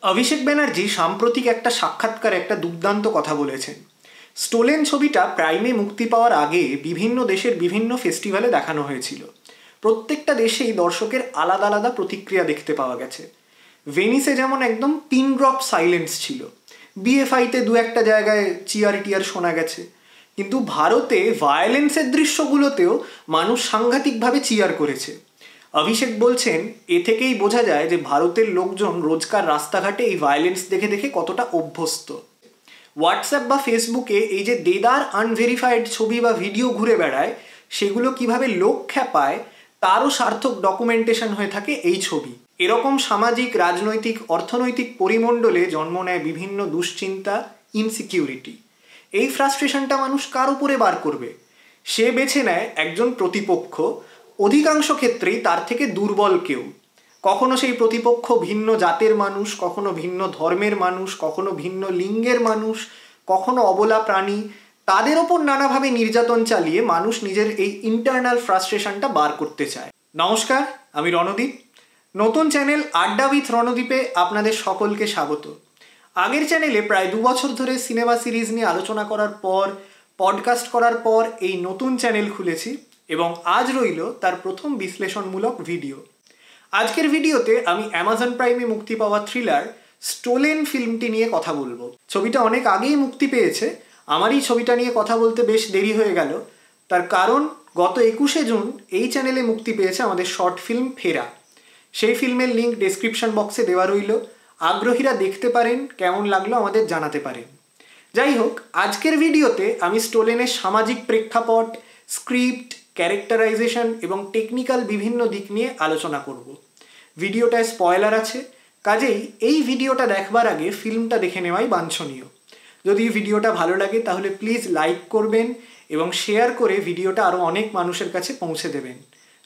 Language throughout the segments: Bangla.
অভিষেক ব্যানার্জি সাম্প্রতিক একটা সাক্ষাৎকারে একটা দুর্দান্ত কথা বলেছেন। স্টোলেন ছবিটা প্রাইমে মুক্তি পাওয়ার আগে বিভিন্ন দেশের বিভিন্ন ফেস্টিভ্যালে দেখানো হয়েছিল। প্রত্যেকটা দেশেই দর্শকের আলাদা আলাদা প্রতিক্রিয়া দেখতে পাওয়া গেছে। ভেনিসে যেমন একদম পিন ড্রপ সাইলেন্স ছিল, বিএফআইতে দু একটা জায়গায় চিয়ার টিয়ার শোনা গেছে, কিন্তু ভারতে ভায়োলেন্সের দৃশ্যগুলোতেও মানুষ সাংঘাতিকভাবে চিয়ার করেছে। অভিষেক বলছেন, এ থেকেই বোঝা যায় যে ভারতের লোকজন রোজকার রাস্তাঘাটে এই ভায়োলেন্স দেখে দেখে কতটা অভ্যস্ত। হোয়াটসঅ্যাপ বা ফেসবুকে এই যে দেদার আনভেরিফাইড ছবি বা ভিডিও ঘুরে বেড়ায়, সেগুলো কিভাবে লোক খ্যাপায় তারও সার্থক ডকুমেন্টেশন হয়ে থাকে এই ছবি। এরকম সামাজিক, রাজনৈতিক, অর্থনৈতিক পরিমণ্ডলে জন্ম নেয় বিভিন্ন দুশ্চিন্তা, ইনসিকিউরিটি। এই ফ্রাস্ট্রেশনটা মানুষ কার উপরে বার করবে? সে বেছে নেয় একজন প্রতিপক্ষ, অধিকাংশ ক্ষেত্রেই তার থেকে দুর্বল কেউ। কখনো সেই প্রতিপক্ষ ভিন্ন জাতের মানুষ, কখনো ভিন্ন ধর্মের মানুষ, কখনো ভিন্ন লিঙ্গের মানুষ, কখনো অবলা প্রাণী। তাদের ওপর নানাভাবে নির্যাতন চালিয়ে মানুষ নিজের এই ইন্টারনাল ফ্রাস্ট্রেশনটা বার করতে চায়। নমস্কার, আমি রণদীপ। নতুন চ্যানেল আড্ডা উইথ রণদীপে আপনাদের সকলকে স্বাগত। আগের চ্যানেলে প্রায় 2 বছর ধরে সিনেমা সিরিজ নিয়ে আলোচনা করার পর, পডকাস্ট করার পর এই নতুন চ্যানেল খুলেছি এবং আজ রইল তার প্রথম বিশ্লেষণমূলক ভিডিও। আজকের ভিডিওতে আমি অ্যামাজন প্রাইমে মুক্তি পাওয়া থ্রিলার স্টোলেন ফিল্মটি নিয়ে কথা বলবো। ছবিটা অনেক আগেই মুক্তি পেয়েছে, আমারই ছবিটা নিয়ে কথা বলতে বেশ দেরি হয়ে গেল। তার কারণ, গত 21শে জুন এই চ্যানেলে মুক্তি পেয়েছে আমাদের শর্ট ফিল্ম ফেরা। সেই ফিল্মের লিঙ্ক ডেসক্রিপশন বক্সে দেওয়া রইল, আগ্রহীরা দেখতে পারেন, কেমন লাগলো আমাদের জানাতে পারেন। যাই হোক, আজকের ভিডিওতে আমি স্টোলেনের সামাজিক প্রেক্ষাপট, স্ক্রিপ্ট, ক্যারেক্টারাইজেশন এবং টেকনিক্যাল বিভিন্ন দিক নিয়ে আলোচনা করব। ভিডিওটায় স্পয়লার আছে, কাজেই এই ভিডিওটা দেখবার আগে ফিল্মটা দেখে নেওয়াই বাঞ্ছনীয়। যদি ভিডিওটা ভালো লাগে তাহলে প্লিজ লাইক করবেন এবং শেয়ার করে ভিডিওটা আরও অনেক মানুষের কাছে পৌঁছে দেবেন।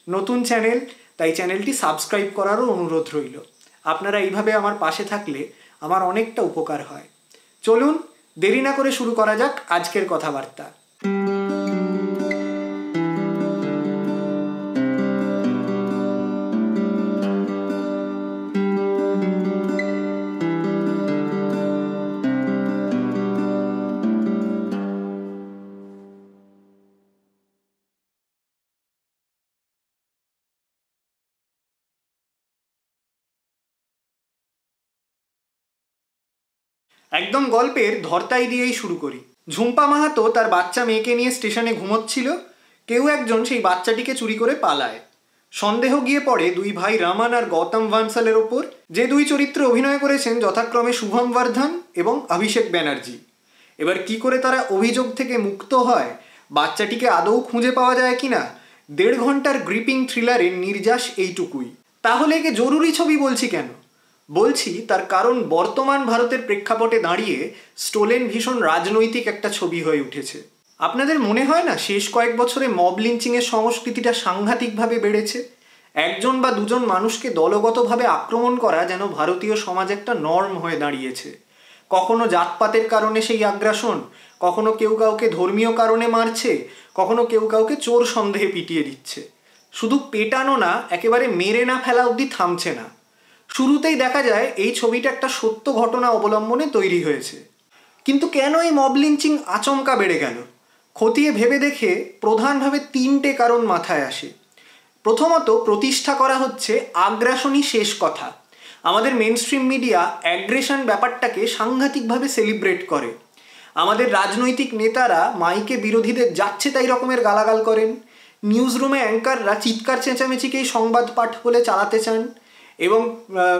নতুন চ্যানেল, তাই চ্যানেলটি সাবস্ক্রাইব করারও অনুরোধ রইল। আপনারা এইভাবে আমার পাশে থাকলে আমার অনেকটা উপকার হয়। চলুন দেরি না করে শুরু করা যাক আজকের কথাবার্তা। একদম গল্পের ধরতাই দিয়েই শুরু করি। ঝুম্পা মাহাতো তার বাচ্চা মেয়েকে নিয়ে স্টেশনে ঘুমোচ্ছিল। কেউ একজন সেই বাচ্চাটিকে চুরি করে পালায়। সন্দেহ গিয়ে পড়ে দুই ভাই রামান আর গৌতম ভানসালের ওপর, যে দুই চরিত্রে অভিনয় করেছেন যথাক্রমে শুভম বর্ধন এবং অভিষেক ব্যানার্জি। এবার কি করে তারা অভিযোগ থেকে মুক্ত হয়, বাচ্চাটিকে আদৌ খুঁজে পাওয়া যায় কিনা, 1.5 ঘন্টার গ্রিপিং থ্রিলারের নির্যাস এইটুকুই। তাহলে একে জরুরি ছবি বলছি কেন? বলছি তার কারণ, বর্তমান ভারতের প্রেক্ষাপটে দাঁড়িয়ে স্টোলেন ভীষণ রাজনৈতিক একটা ছবি হয়ে উঠেছে। আপনাদের মনে হয় না শেষ কয়েক বছরে মব লিঞ্চিংয়ের সংস্কৃতিটা সাংঘাতিকভাবে বেড়েছে? একজন বা দুজন মানুষকে দলগতভাবে আক্রমণ করা যেন ভারতীয় সমাজ একটা নর্ম হয়ে দাঁড়িয়েছে। কখনো জাতপাতের কারণে সেই আগ্রাসন, কখনো কেউ কাউকে ধর্মীয় কারণে মারছে, কখনো কেউ কাউকে চোর সন্দেহে পিটিয়ে দিচ্ছে। শুধু পেটানো না, একেবারে মেরে না ফেলা অবধি থামছে না। শুরুতেই দেখা যায় এই ছবিটা একটা সত্য ঘটনা অবলম্বনে তৈরি হয়েছে। কিন্তু কেন এই মব লিঞ্চিং আচমকা বেড়ে গেল? খতিয়ে ভেবে দেখে প্রধানভাবে 3টে কারণ মাথায় আসে। প্রথমত, প্রতিষ্ঠা করা হচ্ছে আগ্রাসনই শেষ কথা। আমাদের মেনস্ট্রিম মিডিয়া অ্যাগ্রেশন ব্যাপারটাকে সাংঘাতিকভাবে সেলিব্রেট করে। আমাদের রাজনৈতিক নেতারা মাইকে বিরোধীদের যাচ্ছে তাই রকমের গালাগাল করেন। নিউজ রুমে অ্যাঙ্কাররা চিৎকার চেঁচামেচিকেই সংবাদ পাঠ বলে চালাতে চান এবং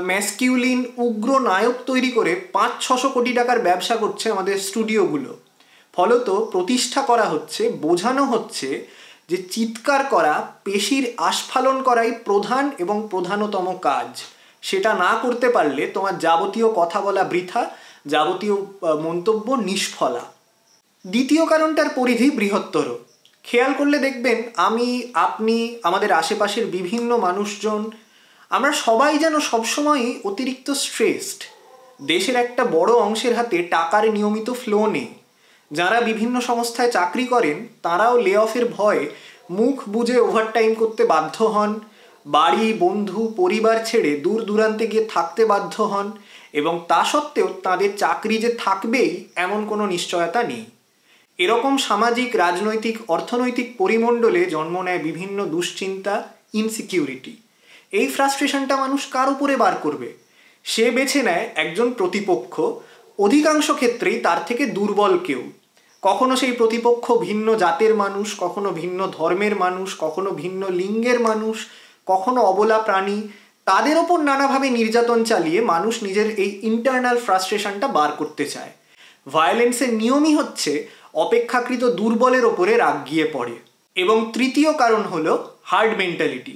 ম্যাসকিউলিন উগ্র নায়ক তৈরি করে 500-600 কোটি টাকার ব্যবসা করছে আমাদের স্টুডিওগুলো। ফলত প্রতিষ্ঠা করা হচ্ছে, বোঝানো হচ্ছে যে চিৎকার করা, পেশির আস্ফালন করাই প্রধান এবং প্রধানতম কাজ। সেটা না করতে পারলে তোমার যাবতীয় কথা বলা বৃথা, যাবতীয় মন্তব্য নিষ্ফলা। দ্বিতীয় কারণটার পরিধি বৃহত্তর। খেয়াল করলে দেখবেন আমি, আপনি, আমাদের আশেপাশের বিভিন্ন মানুষজন, আমরা সবাই যেন সবসময়ই অতিরিক্ত স্ট্রেসড। দেশের একটা বড় অংশের হাতে টাকার নিয়মিত ফ্লো নেই। যারা বিভিন্ন সংস্থায় চাকরি করেন তারাও লে অফের ভয়ে মুখ বুজে ওভারটাইম করতে বাধ্য হন, বাড়ি, বন্ধু, পরিবার ছেড়ে দূর দূরান্তে গিয়ে থাকতে বাধ্য হন। এবং তা সত্ত্বেও তাদের চাকরি যে থাকবেই এমন কোনো নিশ্চয়তা নেই। এরকম সামাজিক, রাজনৈতিক, অর্থনৈতিক পরিমণ্ডলে জন্ম নেয় বিভিন্ন দুশ্চিন্তা, ইনসিকিউরিটি। এই ফ্রাস্ট্রেশনটা মানুষ কার উপরে বার করবে? সে বেছে নেয় একজন প্রতিপক্ষ, অধিকাংশ ক্ষেত্রেই তার থেকে দুর্বল কেউ। কখনো সেই প্রতিপক্ষ ভিন্ন জাতের মানুষ, কখনো ভিন্ন ধর্মের মানুষ, কখনো ভিন্ন লিঙ্গের মানুষ, কখনো অবলা প্রাণী। তাদের ওপর নানাভাবে নির্যাতন চালিয়ে মানুষ নিজের এই ইন্টারনাল ফ্রাস্ট্রেশনটা বার করতে চায়। ভায়োলেন্সের নিয়মই হচ্ছে অপেক্ষাকৃত দুর্বলের ওপরে রাগ গিয়ে পড়ে। এবং তৃতীয় কারণ হলো হার্ড মেন্টালিটি।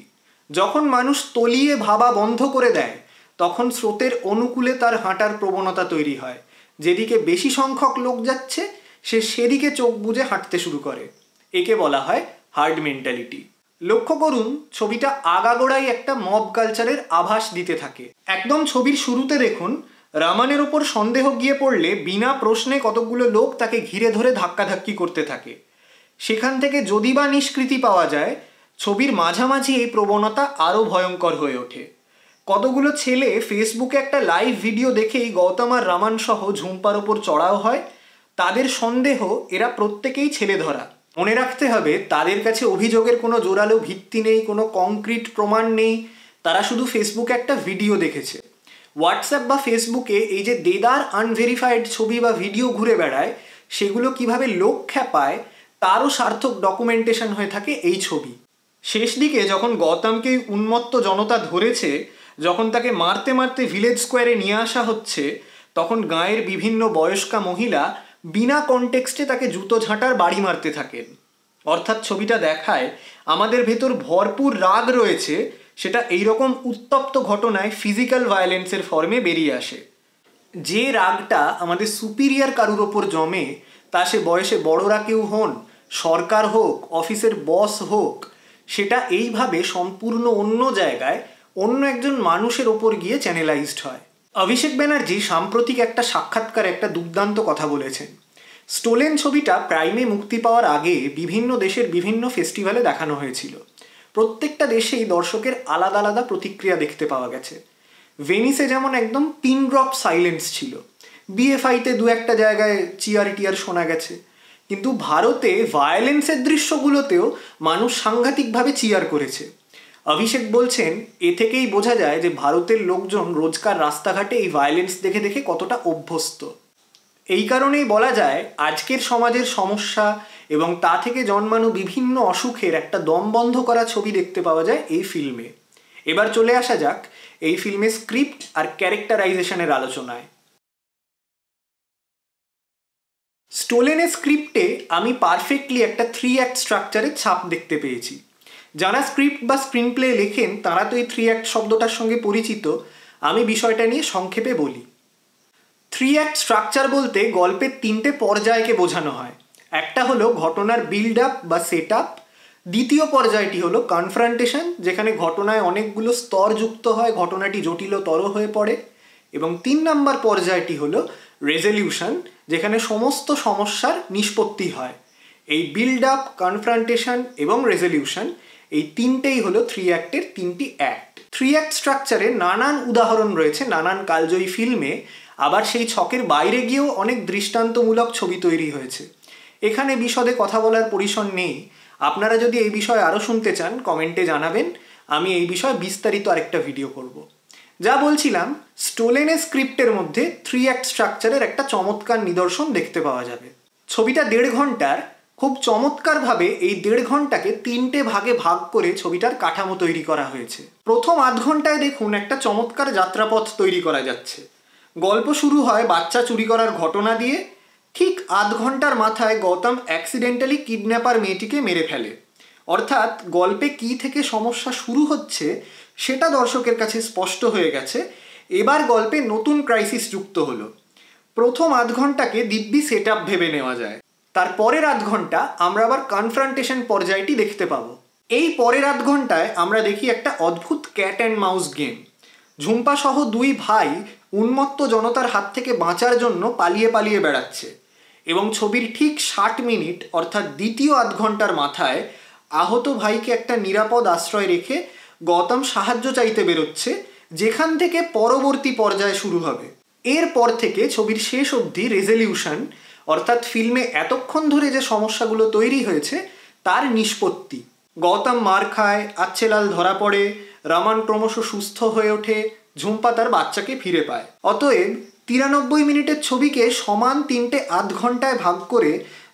যখন মানুষ তলিয়ে ভাবা বন্ধ করে দেয়, তখন স্রোতের অনুকূলে তার হাঁটার প্রবণতা তৈরি হয়। যেদিকে বেশি সংখ্যক লোক যাচ্ছে, সে সেদিকে চোখ বুজে হাঁটতে শুরু করে। একে বলা হয় হার্ড মেন্টালিটি। লক্ষ্য করুন, ছবিটা আগাগোড়াই একটা মব কালচারের আভাস দিতে থাকে। একদম ছবির শুরুতে দেখুন, রামানের ওপর সন্দেহ গিয়ে পড়লে বিনা প্রশ্নে কতগুলো লোক তাকে ঘিরে ধরে ধাক্কাধাক্কি করতে থাকে। সেখান থেকে যদি বা নিষ্কৃতি পাওয়া যায়, ছবির মাঝামাঝি এই প্রবণতা আরও ভয়ঙ্কর হয়ে ওঠে। কতগুলো ছেলে ফেসবুকে একটা লাইভ ভিডিও দেখেই গৌতম আর রামান সহ ঝুম্পার ওপর চড়াও হয়। তাদের সন্দেহ এরা প্রত্যেকেই ছেলে ধরা। মনে রাখতে হবে, তাদের কাছে অভিযোগের কোনো জোরালো ভিত্তি নেই, কোনো কংক্রিট প্রমাণ নেই। তারা শুধু ফেসবুকে একটা ভিডিও দেখেছে। হোয়াটসঅ্যাপ বা ফেসবুকে এই যে দেদার আনভেরিফাইড ছবি বা ভিডিও ঘুরে বেড়ায়, সেগুলো কিভাবে লোক খ্যাপায় তারও সার্থক ডকুমেন্টেশন হয়ে থাকে এই ছবি। শেষ দিকে যখন গৌতমকে উন্মত্ত জনতা ধরেছে, যখন তাকে মারতে মারতে ভিলেজ স্কোয়ারে নিয়ে আসা হচ্ছে, তখন গাঁয়ের বিভিন্ন বয়স্কা মহিলা বিনা কনটেক্সটে তাকে জুতো ঝাঁটার বাড়ি মারতে থাকেন। অর্থাৎ ছবিটা দেখায় আমাদের ভেতর ভরপুর রাগ রয়েছে, সেটা এইরকম উত্তপ্ত ঘটনায় ফিজিক্যাল ভায়োলেন্সের ফর্মে বেরিয়ে আসে। যে রাগটা আমাদের সুপিরিয়র কারুর ওপর জমে, তা সে বয়সে বড়রা কেউ হন, সরকার হোক, অফিসের বস হোক, সেটা এইভাবে সম্পূর্ণ অন্য জায়গায় অন্য একজন মানুষের ওপর গিয়ে চ্যানেলাইজড হয়। অভিষেক ব্যানার্জি সাম্প্রতিক একটা সাক্ষাৎকারে একটা দুর্দান্ত কথা বলেছেন। স্টোলেন ছবিটা প্রাইমে মুক্তি পাওয়ার আগে বিভিন্ন দেশের বিভিন্ন ফেস্টিভ্যালে দেখানো হয়েছিল। প্রত্যেকটা দেশেই দর্শকের আলাদা আলাদা প্রতিক্রিয়া দেখতে পাওয়া গেছে। ভেনিসে যেমন একদম পিন ড্রপ সাইলেন্স ছিল, বিএফআইতে দু একটা জায়গায় চিয়ার টিয়ার শোনা গেছে, কিন্তু ভারতে ভায়োলেন্সের দৃশ্যগুলোতেও মানুষ সাংঘাতিকভাবে চিয়ার করেছে। অভিষেক বলছেন, এ থেকেই বোঝা যায় যে ভারতের লোকজন রোজকার রাস্তাঘাটে এই ভায়োলেন্স দেখে দেখে কতটা অভ্যস্ত। এই কারণেই বলা যায় আজকের সমাজের সমস্যা এবং তা থেকে জন্মানো বিভিন্ন অসুখের একটা দম বন্ধ করা ছবি দেখতে পাওয়া যায় এই ফিল্মে। এবার চলে আসা যাক এই ফিল্মের স্ক্রিপ্ট আর ক্যারেক্টারাইজেশনের আলোচনায়। স্টোলেনের স্ক্রিপ্টে আমি পারফেক্টলি একটা 3 অ্যাক্ট স্ট্রাকচারের ছাপ দেখতে পেয়েছি। যারা স্ক্রিপ্ট বা স্ক্রিন প্লে লেখেন তারা তো এই 3 অ্যাক্ট শব্দটার সঙ্গে পরিচিত। আমি বিষয়টা নিয়ে সংক্ষেপে বলি। 3 অ্যাক্ট স্ট্রাকচার বলতে গল্পের 3টে পর্যায়কে বোঝানো হয়। একটা হলো ঘটনার বিল্ড আপ বা সেট আপ, দ্বিতীয় পর্যায়টি হলো কনফ্রন্টেশন, যেখানে ঘটনায় অনেকগুলো স্তর যুক্ত হয়, ঘটনাটি জটিলতর হয়ে পড়ে, এবং 3 নম্বর পর্যায়টি হলো রেজলিউশন, যেখানে সমস্ত সমস্যার নিষ্পত্তি হয়। এই বিল্ড আপ, কনফ্রন্টেশন এবং রেজলিউশন, এই তিনটেই হলো 3 অ্যাক্টের 3টি অ্যাক্ট। 3 অ্যাক্ট স্ট্রাকচারে নানান উদাহরণ রয়েছে নানান কালজয়ী ফিল্মে, আবার সেই ছকের বাইরে গিয়েও অনেক দৃষ্টান্তমূলক ছবি তৈরি হয়েছে। এখানে বিশদে কথা বলার পরিসর নেই। আপনারা যদি এই বিষয়ে আরও শুনতে চান কমেন্টে জানাবেন, আমি এই বিষয়ে বিস্তারিত আরেকটা ভিডিও করব। যা বলছিলাম, স্টোলেনের স্ক্রিপ্টের মধ্যে 3 অ্যাক্ট স্ট্রাকচারের একটা চমৎকার নিদর্শন দেখতে পাওয়া যাবে। ছবিটা 1.5 ঘন্টার, খুব চমৎকারভাবে এই 1.5 ঘন্টাকে 3টে ভাগে ভাগ করে ছবিটার কাঠামো তৈরি করা হয়েছে। প্রথম আধ ঘন্টায় দেখুন একটা চমৎকার যাত্রাপথ তৈরি করা যাচ্ছে। গল্প শুরু হয় বাচ্চা চুরি করার ঘটনা দিয়ে। ঠিক আধ ঘন্টার মাথায় গৌতম অ্যাক্সিডেন্টালি কিডন্যাপার মেয়েটিকে মেরে ফেলে। অর্থাৎ গল্পে কী থেকে সমস্যা শুরু হচ্ছে সেটা দর্শকের কাছে স্পষ্ট হয়ে গেছে। এবার গল্পে নতুন ক্রাইসিস যুক্ত হলো। প্রথম আধ ঘন্টাকে দিব্যি সেট আপ ভেবে নেওয়া যায়। তার পরের আধ ঘন্টা আমরা আবার কনফ্রন্টেশন পর্যায়টি দেখতে পাবো। এই পরের আধ ঘন্টায় আমরা দেখি একটা অদ্ভুত cat and mouse game. Jhumpa সহ 2 ভাই উন্মত্ত জনতার হাত থেকে বাঁচার জন্য পালিয়ে পালিয়ে বেড়াচ্ছে, এবং ছবির ঠিক 60 মিনিট অর্থাৎ দ্বিতীয় আধ ঘন্টার মাথায় আহত ভাইকে একটা নিরাপদ আশ্রয় রেখে গৌতম সাহায্য চাইতে বেরোচ্ছে, যেখান থেকে পরবর্তী পর্যায় শুরু হবে। এরপর থেকে ছবির শেষ অবধি রেজলিউশন, অর্থাৎ ফিল্মে এতক্ষণ ধরে যে সমস্যাগুলো তৈরি হয়েছে তার নিষ্পত্তি। গৌতম মার খায়, আচ্ছেলাল ধরা পড়ে, রমন ক্রমশ সুস্থ হয়ে ওঠে, ঝুম্পা তার বাচ্চাকে ফিরে পায়। অতএব 93 মিনিটের ছবিকে সমান 3টে আধ ঘন্টায় ভাগ করে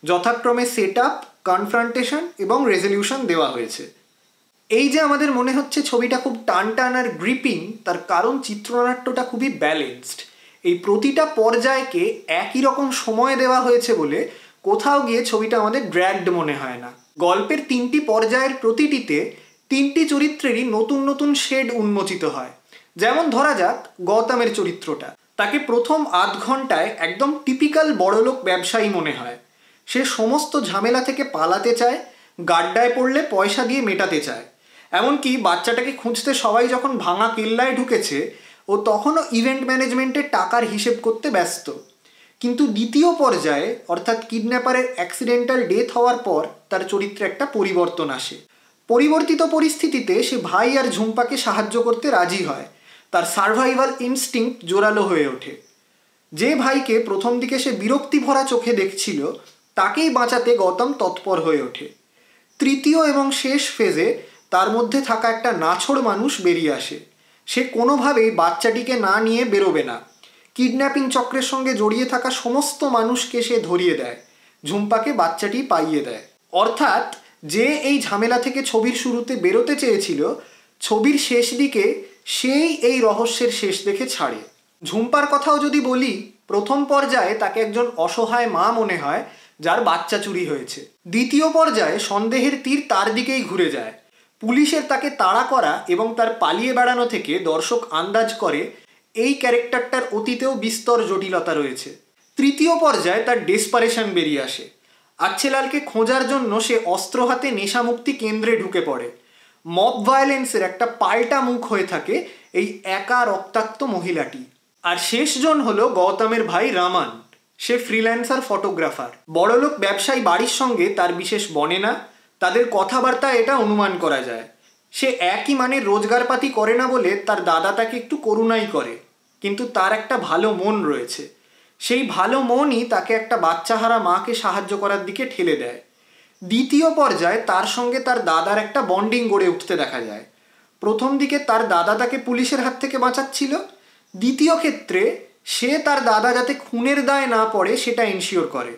যথাক্রমে সেট আপ, কনফ্রন্টেশন এবং রেজলিউশন দেওয়া হয়েছে। এই যে আমাদের মনে হচ্ছে ছবিটা খুব টান টান আর গ্রিপিং, তার কারণ চিত্রনাট্যটা খুবই ব্যালেন্সড। এই প্রতিটা পর্যায়কে একই রকম সময় দেওয়া হয়েছে বলে কোথাও গিয়ে ছবিটা আমাদের ড্র্যাগড মনে হয় না। গল্পের 3টি পর্যায়ের প্রতিটিতে 3টি চরিত্রেরই নতুন নতুন শেড উন্মোচিত হয়। যেমন ধরা যাক গৌতমের চরিত্রটা, তাকে প্রথম আধ ঘন্টায় একদম টিপিক্যাল বড়লোক ব্যবসায়ী মনে হয়। সে সমস্ত ঝামেলা থেকে পালাতে চায়, গাড্ডায় পড়লে পয়সা দিয়ে মেটাতে চায়। এমনকি বাচ্চাটাকে খুঁজতে সবাই যখন ভাঙা কেল্লায় ঢুকেছে, ও তখনও ইভেন্ট ম্যানেজমেন্টের টাকার হিসেব করতে ব্যস্ত। কিন্তু দ্বিতীয় পর্যায়ে অর্থাৎ কিডন্যাপারের অ্যাক্সিডেন্টাল ডেথ হওয়ার পর তার চরিত্রে একটা পরিবর্তন আসে। পরিবর্তিত পরিস্থিতিতে সে ভাই আর ঝুম্পাকে সাহায্য করতে রাজি হয়। তার সার্ভাইভাল ইনস্টিংক্ট জোরালো হয়ে ওঠে। যে ভাইকে প্রথম দিকে সে বিরক্তি ভরা চোখে দেখছিল, তাকেই বাঁচাতে গৌতম তৎপর হয়ে ওঠে। তৃতীয় এবং শেষ ফেজে তার মধ্যে থাকা একটা নাছোড় মানুষ বেরিয়ে আসে। সে কোনোভাবেই বাচ্চাটিকে না নিয়ে বেরোবে না। কিডন্যাপিং চক্রের সঙ্গে জড়িয়ে থাকা সমস্ত মানুষকে সে ধরিয়ে দেয়, ঝুম্পাকে বাচ্চাটি পাইয়ে দেয়। অর্থাৎ যে এই ঝামেলা থেকে ছবির শুরুতে বেরোতে চেয়েছিল, ছবির শেষ দিকে সেই এই রহস্যের শেষ দেখে ছাড়ে। ঝুম্পার কথাও যদি বলি, প্রথম পর্যায়ে তাকে একজন অসহায় মা মনে হয় যার বাচ্চা চুরি হয়েছে। দ্বিতীয় পর্যায়ে সন্দেহের তীর তার দিকেই ঘুরে যায়। পুলিশের তাকে তাড়া করা এবং তার পালিয়ে বেড়ানো থেকে দর্শক আন্দাজ করে এই ক্যারেক্টারটার অতীতেও বিস্তর জটিলতা রয়েছে। তৃতীয় পর্যায়ে তার ডেসপারেশন বেরিয়ে আসে। আচ্ছেলালকে খোঁজার জন্য সে অস্ত্র হাতে নেশামুক্তি কেন্দ্রে ঢুকে পড়ে। মব ভায়োলেন্সের একটা পাল্টা মুখ হয়ে থাকে এই একা রক্তাক্ত মহিলাটি। আর শেষজন হলো গৌতমের ভাই রমন। সে ফ্রিল্যান্সার ফটোগ্রাফার। বড়লোক ব্যবসায়ী বাড়ির সঙ্গে তার বিশেষ বনে না, তাদের কথাবার্তা এটা অনুমান করা যায়। সে একই মানের রোজগারপাতি করে না বলে তার দাদা তাকে একটু করুণাই করে, কিন্তু তার একটা ভালো মন রয়েছে। সেই ভালো মনই তাকে একটা বাচ্চাহারা মাকে সাহায্য করার দিকে ঠেলে দেয়। দ্বিতীয় পর্যায়ে তার সঙ্গে তার দাদার একটা বন্ডিং গড়ে উঠতে দেখা যায়। প্রথম দিকে তার দাদা তাকে পুলিশের হাত থেকে বাঁচাচ্ছিল, দ্বিতীয় ক্ষেত্রে সে তার দাদা যাতে খুনের দায় না পড়ে সেটা এনশিওর করে।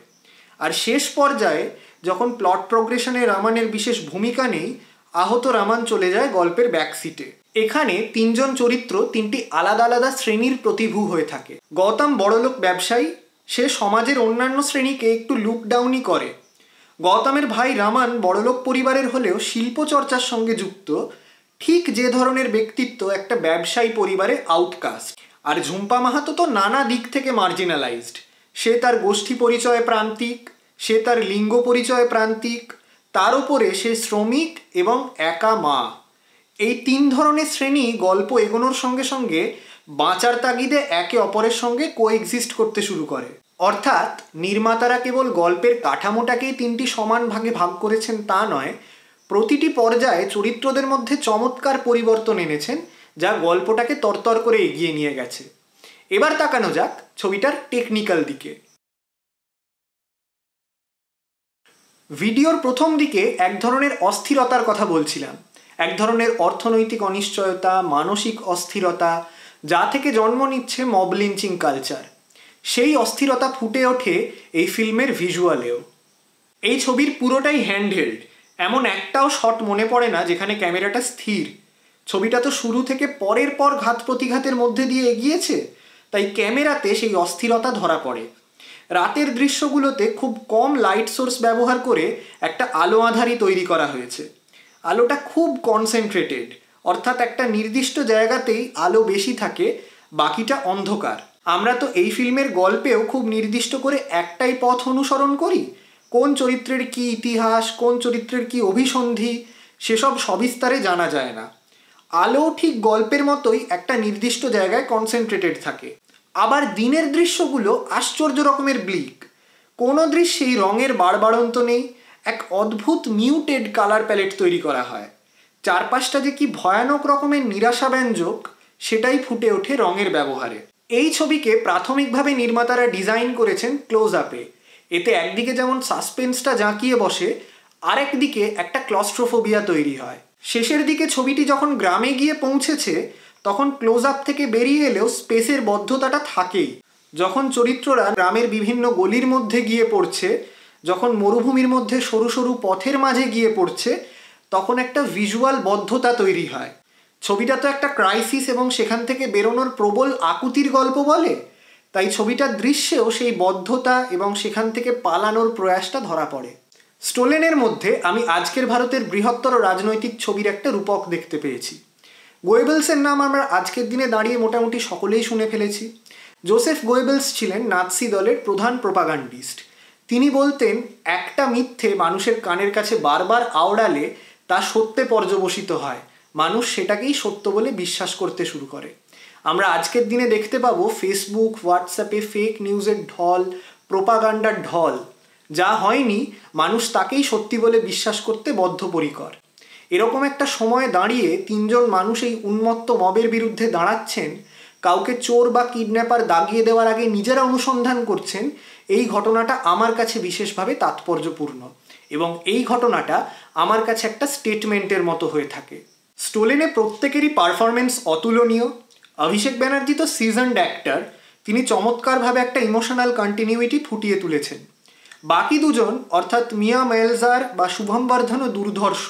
আর শেষ পর্যায়ে যখন প্লট প্রোগ্রেশনে রমনের বিশেষ ভূমিকা নেই, আহত রমন চলে যায় গল্পের ব্যাকসিটে। এখানে 3জন চরিত্র 3টি আলাদা আলাদা শ্রেণীর প্রতিভূ হয়ে থাকে। গৌতম বড়লোক ব্যবসায়ী, সে সমাজের অন্যান্য শ্রেণীকে একটু লুক ডাউনই করে। গৌতমের ভাই রমন বড়লোক পরিবারের হলেও শিল্প চর্চার সঙ্গে যুক্ত, ঠিক যে ধরনের ব্যক্তিত্ব একটা ব্যবসায়ী পরিবারে আউটকাস্ট। আর ঝুম্পা মাহাতো তো নানা দিক থেকে মার্জিনালাইজড। সে তার গোষ্ঠী পরিচয়ে প্রান্তিক, সে তার লিঙ্গ পরিচয়ে প্রান্তিক, তার উপরে সে শ্রমিক এবং একা মা। এই 3 ধরনের শ্রেণী গল্প এগোনোর সঙ্গে সঙ্গে বাঁচার তাগিদে একে অপরের সঙ্গে কোএক্সিস্ট করতে শুরু করে। অর্থাৎ নির্মাতারা কেবল গল্পের কাঠামোটাকেই 3টি সমান ভাগে ভাগ করেছেন তা নয়, প্রতিটি পর্যায়ে চরিত্রদের মধ্যে চমৎকার পরিবর্তন এনেছেন, যা গল্পটাকে তরতর করে এগিয়ে নিয়ে গেছে। এবার তাকানো যাক ছবিটার টেকনিক্যাল দিকে। ভিডিওর প্রথম দিকে এক ধরনের অস্থিরতার কথা বলছিলাম, এক ধরনের অর্থনৈতিক অনিশ্চয়তা, মানসিক অস্থিরতা, যা থেকে জন্ম নিচ্ছে মব লিঞ্চিং কালচার। সেই অস্থিরতা ফুটে ওঠে এই ফিল্মের ভিজুয়ালেও। এই ছবির পুরোটাই হ্যান্ডহেল্ড, এমন একটাও শট মনে পড়ে না যেখানে ক্যামেরাটা স্থির। ছবিটা তো শুরু থেকে পরের পর ঘাত প্রতিঘাতের মধ্যে দিয়ে এগিয়েছে, তাই ক্যামেরাতে সেই অস্থিরতা ধরা পড়ে। রাতের দৃশ্যগুলোতে খুব কম লাইট সোর্স ব্যবহার করে একটা আলো আঁধারি তৈরি করা হয়েছে। আলোটা খুব কনসেন্ট্রেটেড, অর্থাৎ একটা নির্দিষ্ট জায়গাতেই আলো বেশি থাকে, বাকিটা অন্ধকার। আমরা তো এই ফিল্মের গল্পেও খুব নির্দিষ্ট করে একটাই পথ অনুসরণ করি। কোন চরিত্রের কি ইতিহাস, কোন চরিত্রের কি অভিসন্ধি, সেসব সবিস্তারে জানা যায় না। আলো ঠিক গল্পের মতোই একটা নির্দিষ্ট জায়গায় কনসেন্ট্রেটেড থাকে। আবার দিনের দৃশ্যগুলো আশ্চর্য রকমের ব্লিক, কোনো দৃশ্যেই রঙের বাড়বাড়ন্ত নেই, এক অদ্ভুত মিউটেড কালার প্যালেট তৈরি করা হয়। চারপাশটা যে কি ভয়ানক রকমের নিরাশাব্যঞ্জক সেটাই ফুটে ওঠে রঙের ব্যবহারে। এই ছবিকে প্রাথমিকভাবে নির্মাতারা ডিজাইন করেছেন ক্লোজ আপে। এতে একদিকে যেমন সাসপেন্সটা জাঁকিয়ে বসে, আরেকদিকে একটা ক্লস্ট্রোফোবিয়া তৈরি হয়। শেষের দিকে ছবিটি যখন গ্রামে গিয়ে পৌঁছেছে তখন ক্লোজ আপ থেকে বেরিয়ে এলেও স্পেসের বদ্ধতাটা থাকেই। যখন চরিত্ররা গ্রামের বিভিন্ন গলির মধ্যে গিয়ে পড়ছে, যখন মরুভূমির মধ্যে সরু সরু পথের মাঝে গিয়ে পড়ছে, তখন একটা ভিজুয়াল বদ্ধতা তৈরি হয়। ছবিটা তো একটা ক্রাইসিস এবং সেখান থেকে বেরোনোর প্রবল আকুতির গল্প বলে, তাই ছবিটার দৃশ্যেও সেই বদ্ধতা এবং সেখান থেকে পালানোর প্রয়াসটা ধরা পড়ে। স্টোলেনের মধ্যে আমি আজকের ভারতের বৃহত্তর রাজনৈতিক ছবির একটা রূপক দেখতে পেয়েছি। গোয়েবেলসের নাম আমরা আজকের দিনে দাঁড়িয়ে মোটামুটি সকলেই শুনে ফেলেছি। জোসেফ গোয়েবেলস ছিলেন নাৎসি দলের প্রধান প্রোপাগান্ডিস্ট। তিনি বলতেন, একটা মিথ্যে মানুষের কানের কাছে বারবার আওড়ালে তা সত্যে পর্যবসিত হয়, মানুষ সেটাকেই সত্য বলে বিশ্বাস করতে শুরু করে। আমরা আজকের দিনে দেখতে পাবো ফেসবুক, হোয়াটসঅ্যাপে ফেক নিউজের ঢল, প্রোপাগান্ডার ঢল। যা হয়নি মানুষ তাকেই সত্যি বলে বিশ্বাস করতে বদ্ধপরিকর। এরকম একটা সময়ে দাঁড়িয়ে তিনজন মানুষ এই উন্মত্ত মবের বিরুদ্ধে দাঁড়াচ্ছেন, কাউকে চোর বা কিডন্যাপার দাগিয়ে দেওয়ার আগে নিজেরা অনুসন্ধান করছেন। এই ঘটনাটা আমার কাছে বিশেষভাবে তাৎপর্যপূর্ণ এবং এই ঘটনাটা আমার কাছে একটা স্টেটমেন্টের মতো হয়ে থাকে। স্টোলেনে প্রত্যেকেরই পারফরমেন্স অতুলনীয়। অভিষেক ব্যানার্জি তো সিজনড অ্যাক্টর, তিনি চমৎকারভাবে একটা ইমোশনাল কন্টিনিউইটি ফুটিয়ে তুলেছেন। বাকি দুজন অর্থাৎ মিয়া মেলজার বা শুভম বর্ধনও দুর্ধর্ষ।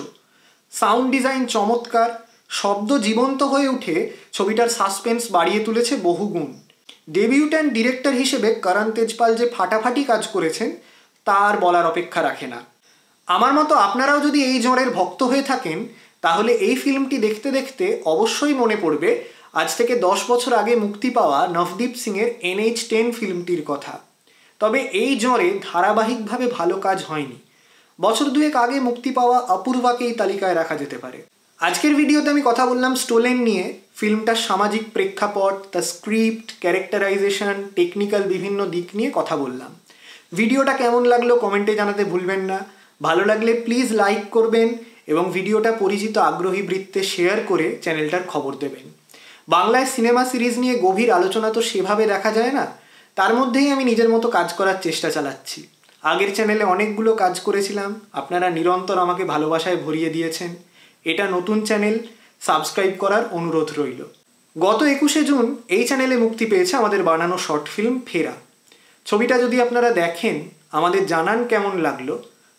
সাউন্ড ডিজাইন চমৎকার, শব্দ জীবন্ত হয়ে উঠে ছবিটার সাসপেন্স বাড়িয়ে তুলেছে বহুগুণ। ডেবিউট্যান্ট ডিরেক্টর হিসেবে করণ তেজপাল যে ফাটাফাটি কাজ করেছেন তা আর বলার অপেক্ষা রাখে না। আমার মতো আপনারাও যদি এই জনের ভক্ত হয়ে থাকেন তাহলে এই ফিল্মটি দেখতে দেখতে অবশ্যই মনে পড়বে আজ থেকে 10 বছর আগে মুক্তি পাওয়া নভদীপ সিংয়ের NH10 ফিল্মটির কথা। তবে এই জঁরে ধারাবাহিকভাবে ভালো কাজ হয়নি। বছর দুয়েক আগে মুক্তি পাওয়া অপূর্বাকে এই তালিকায় রাখা যেতে পারে। আজকের ভিডিওতে আমি কথা বললাম স্টোলেন নিয়ে, ফিল্মটার সামাজিক প্রেক্ষাপট, তার স্ক্রিপ্ট, ক্যারেক্টারাইজেশন, টেকনিক্যাল বিভিন্ন দিক নিয়ে কথা বললাম। ভিডিওটা কেমন লাগলো কমেন্টে জানাতে ভুলবেন না। ভালো লাগলে প্লিজ লাইক করবেন এবং ভিডিওটা পরিচিত আগ্রহী বৃত্তে শেয়ার করে চ্যানেলটার খবর দেবেন। বাংলায় সিনেমা সিরিজ নিয়ে গভীর আলোচনা তো সেভাবে দেখা যায় না, তার মধ্যেই আমি নিজের মতো কাজ করার চেষ্টা চালাচ্ছি। আগের চ্যানেলে অনেকগুলো কাজ করেছিলাম, আপনারা নিরন্তর আমাকে ভালোবাসায় ভরিয়ে দিয়েছেন। এটা নতুন চ্যানেল, সাবস্ক্রাইব করার অনুরোধ রইল। গত 21শে জুন এই চ্যানেলে মুক্তি পেয়েছে আমাদের বানানো শর্ট ফিল্ম ফেরা। ছবিটা যদি আপনারা দেখেন, আমাদের জানান কেমন লাগলো,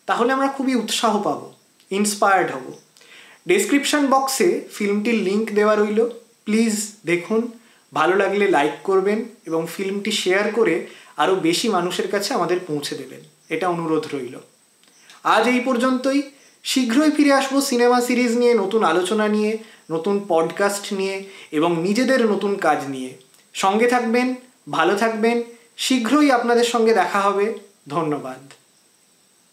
তাহলে আমরা খুবই উৎসাহ পাবো, ইন্সপায়ার্ড হব। ডেসক্রিপশন বক্সে ফিল্মটির লিঙ্ক দেওয়া রইল, প্লিজ দেখুন। ভালো লাগলে লাইক করবেন এবং ফিল্মটি শেয়ার করে আরও বেশি মানুষের কাছে আমাদের পৌঁছে দেবেন, এটা অনুরোধ রইল। আজ এই পর্যন্তই। শীঘ্রই ফিরে আসবো সিনেমা সিরিজ নিয়ে, নতুন আলোচনা নিয়ে, নতুন পডকাস্ট নিয়ে এবং নিজেদের নতুন কাজ নিয়ে। সঙ্গে থাকবেন, ভালো থাকবেন। শীঘ্রই আপনাদের সঙ্গে দেখা হবে। ধন্যবাদ।